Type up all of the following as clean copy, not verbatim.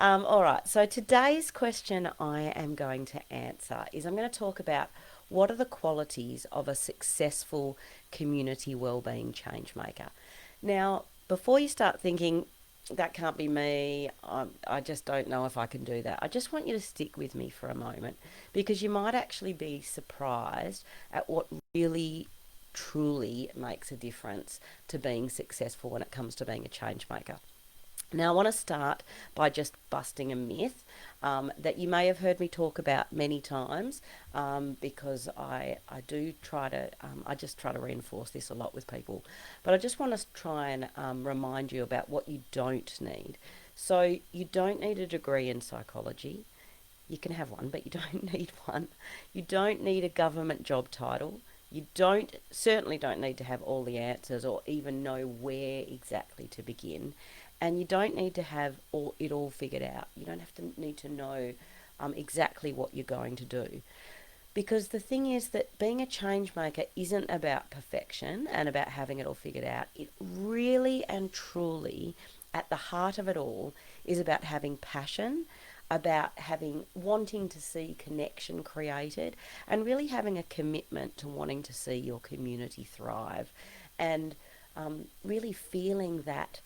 All right, so today's question I am going to answer is I'm going to talk about what are the qualities of a successful community wellbeing change maker. Now, before you start thinking, that can't be me, I just don't know if I can do that, I just want you to stick with me for a moment because you might actually be surprised at what really truly makes a difference to being successful when it comes to being a change maker. Now, I want to start by just busting a myth that you may have heard me talk about many times because I do try to, I just try to reinforce this a lot with people. But I just want to try and remind you about what you don't need. So, you don't need a degree in psychology. You can have one, but you don't need one. You don't need a government job title. You certainly don't need to have all the answers or even know where exactly to begin. And you don't need to have it all figured out. You don't have to need to know exactly what you're going to do. Because the thing is that being a change maker isn't about perfection and about having it all figured out. It really and truly, at the heart of it all, is about having passion, about having wanting to see connection created, and really having a commitment to wanting to see your community thrive, and really feeling that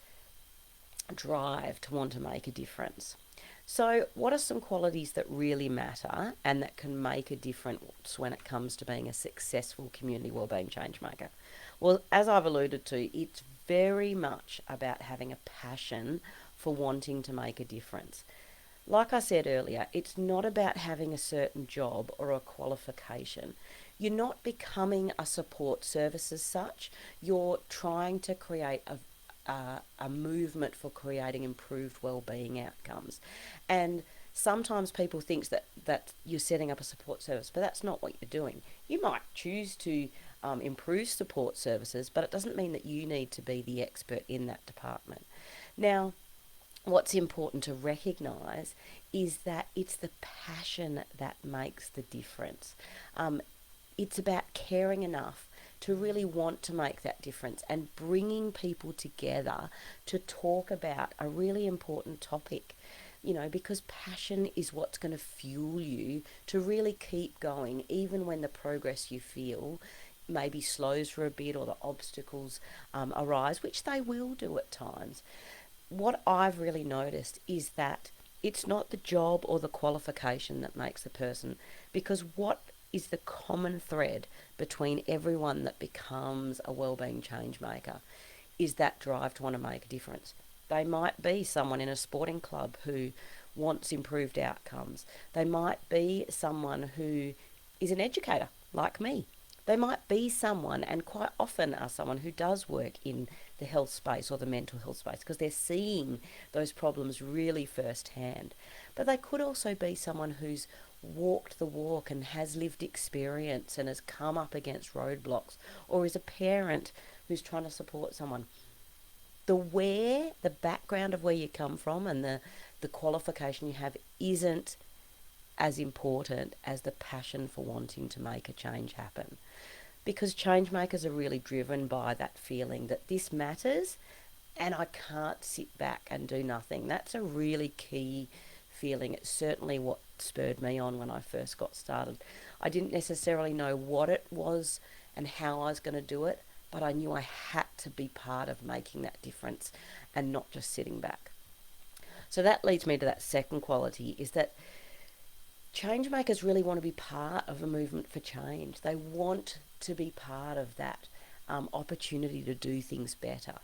drive to want to make a difference. So, what are some qualities that really matter and that can make a difference when it comes to being a successful community wellbeing change maker? Well, as I've alluded to, it's very much about having a passion for wanting to make a difference. Like I said earlier, it's not about having a certain job or a qualification. You're not becoming a support service as such. You're trying to create a movement for creating improved well-being outcomes. And sometimes people think that you're setting up a support service, but that's not what you're doing. You might choose to improve support services, but it doesn't mean that you need to be the expert in that department. Now, what's important to recognise is that it's the passion that makes the difference. It's about caring enough to really want to make that difference and bringing people together to talk about a really important topic. Because passion is what's going to fuel you to really keep going, even when the progress you feel maybe slows for a bit or the obstacles arise, which they will do at times. What I've really noticed is that it's not the job or the qualification that makes a person, because what is the common thread between everyone that becomes a wellbeing change maker is that drive to want to make a difference. They might be someone in a sporting club who wants improved outcomes. They might be someone who is an educator like me. They might be someone, and quite often are someone who does work in the health space or the mental health space because they're seeing those problems really firsthand. But they could also be someone who's walked the walk and has lived experience and has come up against roadblocks, or is a parent who's trying to support someone. The background of where you come from and the qualification you have isn't as important as the passion for wanting to make a change happen. Because change makers are really driven by that feeling that this matters and I can't sit back and do nothing. That's a really key feeling. It's certainly what spurred me on when I first got started. I didn't necessarily know what it was and how I was going to do it, but I knew I had to be part of making that difference and not just sitting back. So that leads me to that second quality, is that change makers really want to be part of a movement for change. They want to be part of that opportunity to do things better.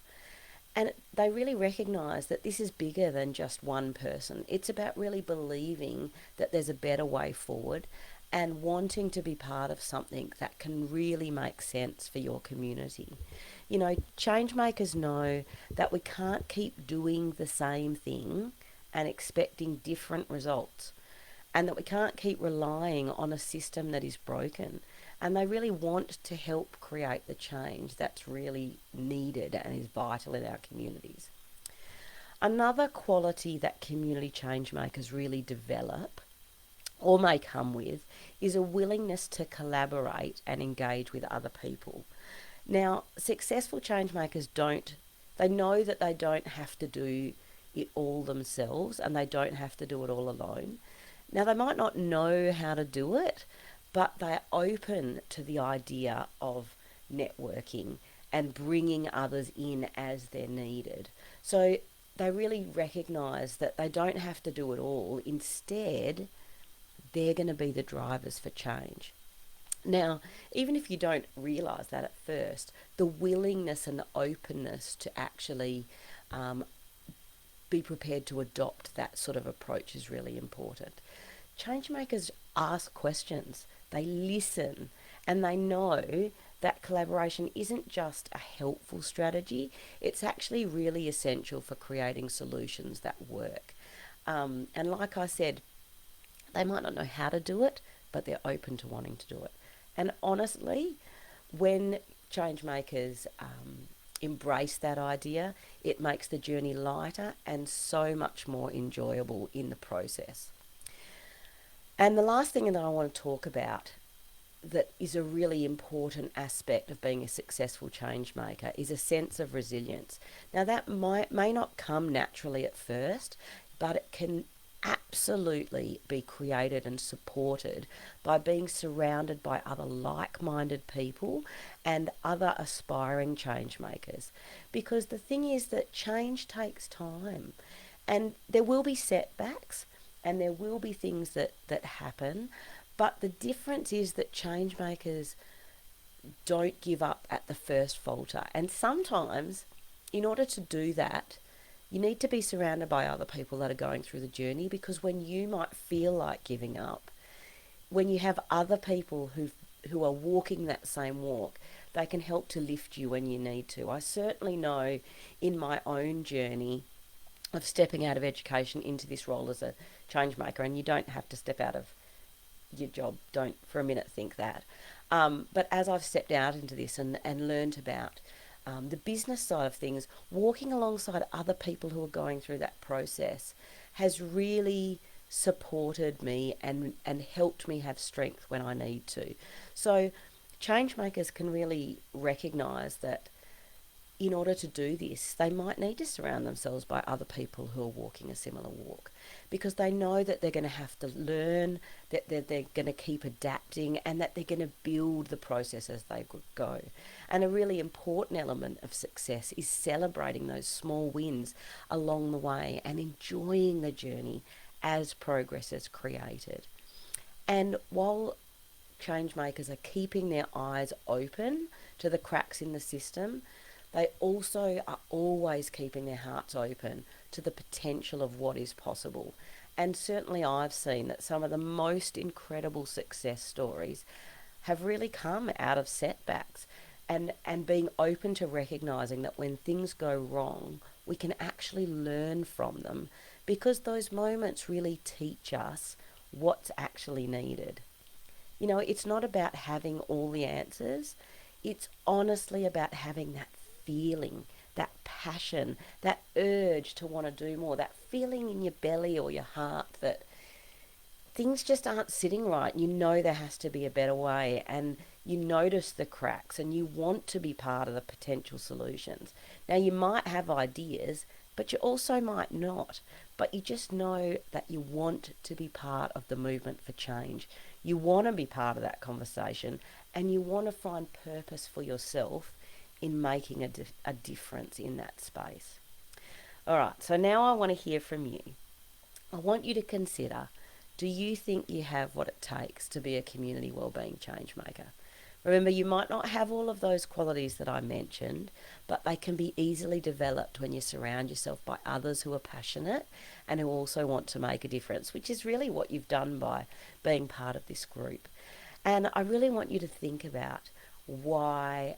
And they really recognise that this is bigger than just one person. It's about really believing that there's a better way forward and wanting to be part of something that can really make sense for your community. Change makers know that we can't keep doing the same thing and expecting different results, and that we can't keep relying on a system that is broken. And they really want to help create the change that's really needed and is vital in our communities. Another quality that community change makers really develop or may come with is a willingness to collaborate and engage with other people. Now, successful change makers they know that they don't have to do it all themselves and they don't have to do it all alone. Now, they might not know how to do it, but they're open to the idea of networking and bringing others in as they're needed. So they really recognise that they don't have to do it all. Instead, they're going to be the drivers for change. Now, even if you don't realise that at first, the willingness and the openness to actually be prepared to adopt that sort of approach is really important. Changemakers ask questions, they listen, and they know that collaboration isn't just a helpful strategy, it's actually really essential for creating solutions that work. And like I said, they might not know how to do it, but they're open to wanting to do it. And honestly, when change makers embrace that idea, it makes the journey lighter and so much more enjoyable in the process. And the last thing that I want to talk about that is a really important aspect of being a successful change maker is a sense of resilience. Now, that may not come naturally at first, but it can absolutely be created and supported by being surrounded by other like-minded people and other aspiring change makers. Because the thing is that change takes time and there will be setbacks and there will be things that happen, but the difference is that change makers don't give up at the first falter. And sometimes, in order to do that, you need to be surrounded by other people that are going through the journey, because when you might feel like giving up, when you have other people who are walking that same walk, they can help to lift you when you need to. I certainly know in my own journey of stepping out of education into this role as a change maker, and you don't have to step out of your job, don't for a minute think that. But as I've stepped out into this and learned about the business side of things, walking alongside other people who are going through that process has really supported me and helped me have strength when I need to. So change makers can really recognise that in order to do this, they might need to surround themselves by other people who are walking a similar walk, because they know that they're going to have to learn, that they're going to keep adapting, and that they're going to build the process as they go. And a really important element of success is celebrating those small wins along the way and enjoying the journey as progress is created. And while change makers are keeping their eyes open to the cracks in the system, they also are always keeping their hearts open to the potential of what is possible. And certainly I've seen that some of the most incredible success stories have really come out of setbacks, and being open to recognising that when things go wrong, we can actually learn from them, because those moments really teach us what's actually needed. You know, it's not about having all the answers. It's honestly about having that feeling, that passion, that urge to want to do more, that feeling in your belly or your heart that things just aren't sitting right. You know there has to be a better way, and you notice the cracks and you want to be part of the potential solutions. Now, you might have ideas, but you also might not. But you just know that you want to be part of the movement for change. You want to be part of that conversation, and you want to find purpose for yourself in making a difference in that space. All right, so now I want to hear from you. I want you to consider, do you think you have what it takes to be a community wellbeing change maker? Remember, you might not have all of those qualities that I mentioned, but they can be easily developed when you surround yourself by others who are passionate and who also want to make a difference, which is really what you've done by being part of this group. And I really want you to think about why,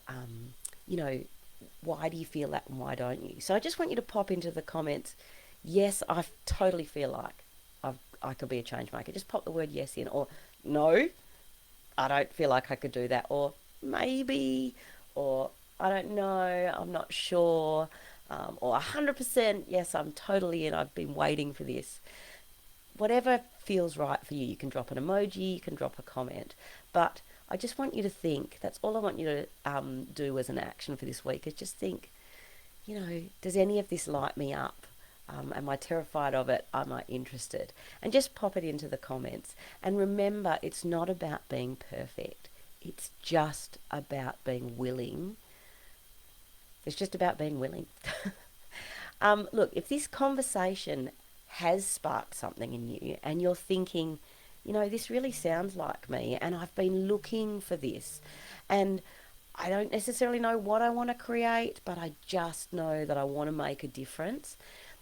why do you feel that and why don't you? So I just want you to pop into the comments, yes, I totally feel like I could be a change maker. Just pop the word yes in, or no, I don't feel like I could do that, or maybe, or I don't know, I'm not sure, or 100% yes, I'm totally in, I've been waiting for this. Whatever feels right for you. You can drop an emoji, you can drop a comment, but I just want you to think, that's all I want you to do as an action for this week, is just think, does any of this light me up? Am I terrified of it? Am I interested? And just pop it into the comments. And remember, it's not about being perfect. It's just about being willing. It's just about being willing. Look, if this conversation has sparked something in you and you're thinking, this really sounds like me and I've been looking for this and I don't necessarily know what I want to create, but I just know that I want to make a difference,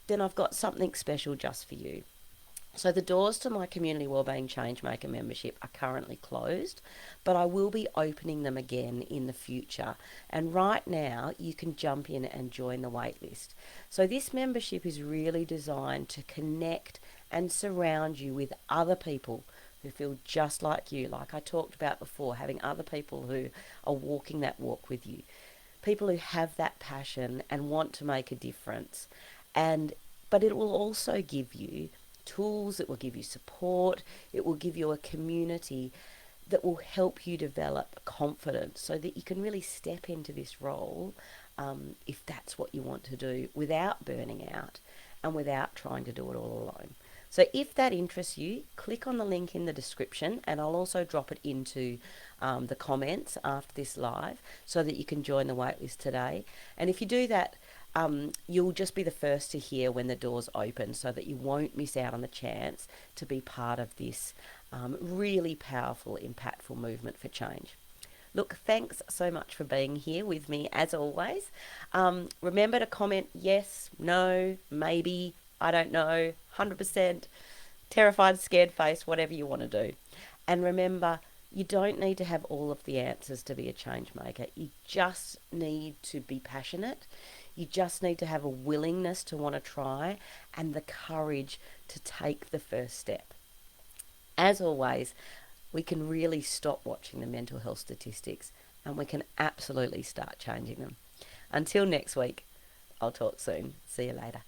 then I've got something special just for you. So the doors to my Community Wellbeing Changemaker membership are currently closed, but I will be opening them again in the future. And right now you can jump in and join the waitlist. So this membership is really designed to connect and surround you with other people who feel just like you, like I talked about before, having other people who are walking that walk with you, people who have that passion and want to make a difference. But it will also give you tools, it will give you support, it will give you a community that will help you develop confidence so that you can really step into this role, if that's what you want to do, without burning out and without trying to do it all alone. So if that interests you, click on the link in the description and I'll also drop it into the comments after this live so that you can join the waitlist today. And if you do that, you'll just be the first to hear when the doors open so that you won't miss out on the chance to be part of this really powerful, impactful movement for change. Look, thanks so much for being here with me as always. Remember to comment yes, no, maybe, I don't know, 100%, terrified, scared face, whatever you want to do. And remember, you don't need to have all of the answers to be a change maker. You just need to be passionate. You just need to have a willingness to want to try and the courage to take the first step. As always, we can really stop watching the mental health statistics and we can absolutely start changing them. Until next week, I'll talk soon. See you later.